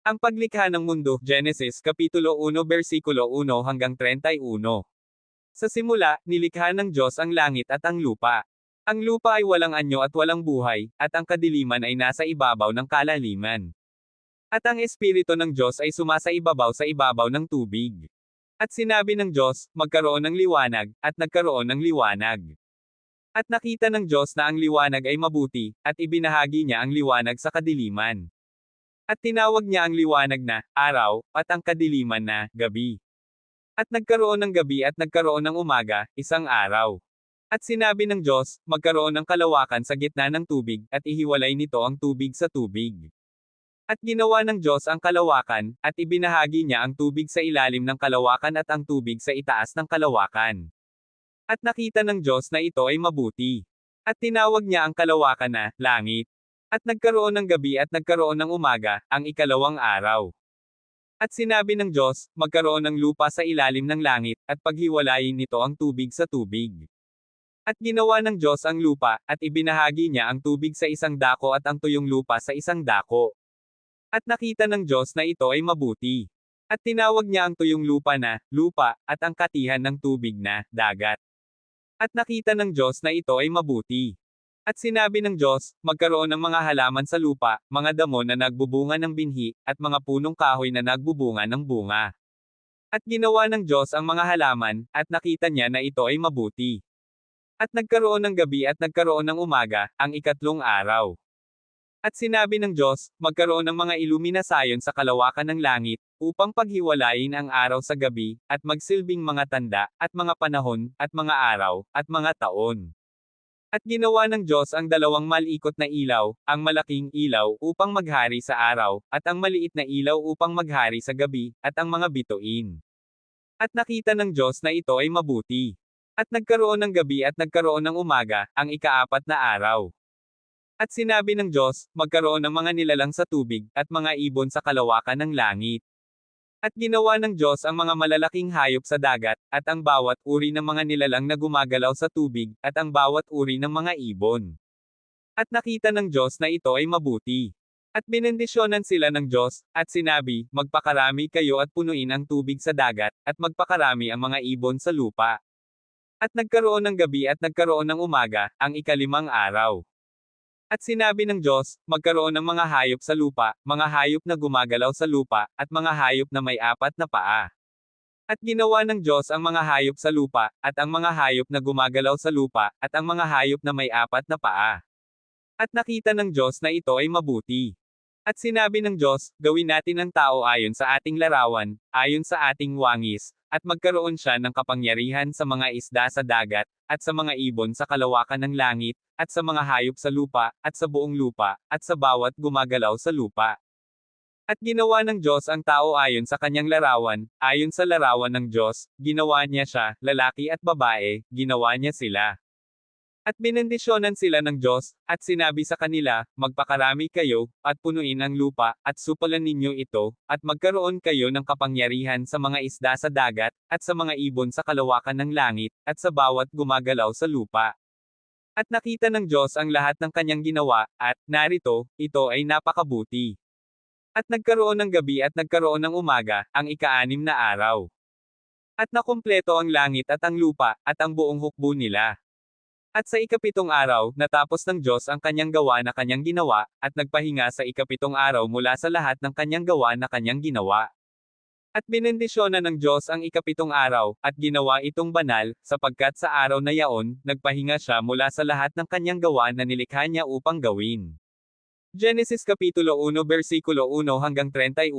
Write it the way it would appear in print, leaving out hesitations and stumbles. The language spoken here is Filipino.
Ang paglikha ng mundo, Genesis Kapitulo 1 versikulo 1 hanggang 31. Sa simula, nilikha ng Diyos ang langit at ang lupa. Ang lupa ay walang anyo at walang buhay, at ang kadiliman ay nasa ibabaw ng kalaliman. At ang Espiritu ng Diyos ay sumasaibabaw sa ibabaw ng tubig. At sinabi ng Diyos, magkaroon ng liwanag, at nagkaroon ng liwanag. At nakita ng Diyos na ang liwanag ay mabuti, at ibinahagi niya ang liwanag sa kadiliman. At tinawag niya ang liwanag na araw, at ang kadiliman na gabi. At nagkaroon ng gabi at nagkaroon ng umaga, isang araw. At sinabi ng Diyos, magkaroon ng kalawakan sa gitna ng tubig, at ihiwalay nito ang tubig sa tubig. At ginawa ng Diyos ang kalawakan, at ibinahagi niya ang tubig sa ilalim ng kalawakan at ang tubig sa itaas ng kalawakan. At nakita ng Diyos na ito ay mabuti. At tinawag niya ang kalawakan na langit. At nagkaroon ng gabi at nagkaroon ng umaga, ang ikalawang araw. At sinabi ng Diyos, magkaroon ng lupa sa ilalim ng langit, at paghiwalayin nito ang tubig sa tubig. At ginawa ng Diyos ang lupa, at ibinahagi niya ang tubig sa isang dako at ang tuyong lupa sa isang dako. At nakita ng Diyos na ito ay mabuti. At tinawag niya ang tuyong lupa na lupa, at ang katihan ng tubig na dagat. At nakita ng Diyos na ito ay mabuti. At sinabi ng Diyos, magkaroon ng mga halaman sa lupa, mga damo na nagbubunga ng binhi, at mga punong kahoy na nagbubunga ng bunga. At ginawa ng Diyos ang mga halaman, at nakita niya na ito ay mabuti. At nagkaroon ng gabi at nagkaroon ng umaga, ang ikatlong araw. At sinabi ng Diyos, magkaroon ng mga iluminasayon sa kalawakan ng langit, upang paghiwalayin ang araw sa gabi, at magsilbing mga tanda, at mga panahon, at mga araw, at mga taon. At ginawa ng Diyos ang dalawang malikot na ilaw, ang malaking ilaw upang maghari sa araw, at ang maliit na ilaw upang maghari sa gabi, at ang mga bituin. At nakita ng Diyos na ito ay mabuti. At nagkaroon ng gabi at nagkaroon ng umaga, ang ikaapat na araw. At sinabi ng Diyos, magkaroon ng mga nilalang sa tubig, at mga ibon sa kalawakan ng langit. At ginawa ng Diyos ang mga malalaking hayop sa dagat, at ang bawat uri ng mga nilalang na gumagalaw sa tubig, at ang bawat uri ng mga ibon. At nakita ng Diyos na ito ay mabuti. At binendisyonan sila ng Diyos, at sinabi, magpakarami kayo at punuin ang tubig sa dagat, at magpakarami ang mga ibon sa lupa. At nagkaroon ng gabi at nagkaroon ng umaga, ang ikalimang araw. At sinabi ng Diyos, magkaroon ng mga hayop sa lupa, mga hayop na gumagalaw sa lupa, at mga hayop na may apat na paa. At ginawa ng Diyos ang mga hayop sa lupa, at ang mga hayop na gumagalaw sa lupa, at ang mga hayop na may apat na paa. At nakita ng Diyos na ito ay mabuti. At sinabi ng Diyos, gawin natin ang tao ayon sa ating larawan, ayon sa ating wangis, at magkaroon siya ng kapangyarihan sa mga isda sa dagat, at sa mga ibon sa kalawakan ng langit, at sa mga hayop sa lupa, at sa buong lupa, at sa bawat gumagalaw sa lupa. At ginawa ng Diyos ang tao ayon sa kanyang larawan, ayon sa larawan ng Diyos, ginawa niya siya, lalaki at babae, ginawa niya sila. At binendisyonan sila ng Diyos, at sinabi sa kanila, magpakarami kayo, at punuin ang lupa, at supalan ninyo ito, at magkaroon kayo ng kapangyarihan sa mga isda sa dagat, at sa mga ibon sa kalawakan ng langit, at sa bawat gumagalaw sa lupa. At nakita ng Diyos ang lahat ng kanyang ginawa, at, narito, ito ay napakabuti. At nagkaroon ng gabi at nagkaroon ng umaga, ang ika-6 na araw. At nakumpleto ang langit at ang lupa, at ang buong hukbo nila. At sa ika-7 araw, natapos ng Diyos ang kanyang gawa na kanyang ginawa, at nagpahinga sa ika-7 araw mula sa lahat ng kanyang gawa na kanyang ginawa. At binendisyonan ng Diyos ang ika-7 araw, at ginawa itong banal, sapagkat sa araw na yaon, nagpahinga siya mula sa lahat ng kanyang gawa na nilikha niya upang gawin. Genesis Kapitulo 1 versikulo 1 hanggang 31.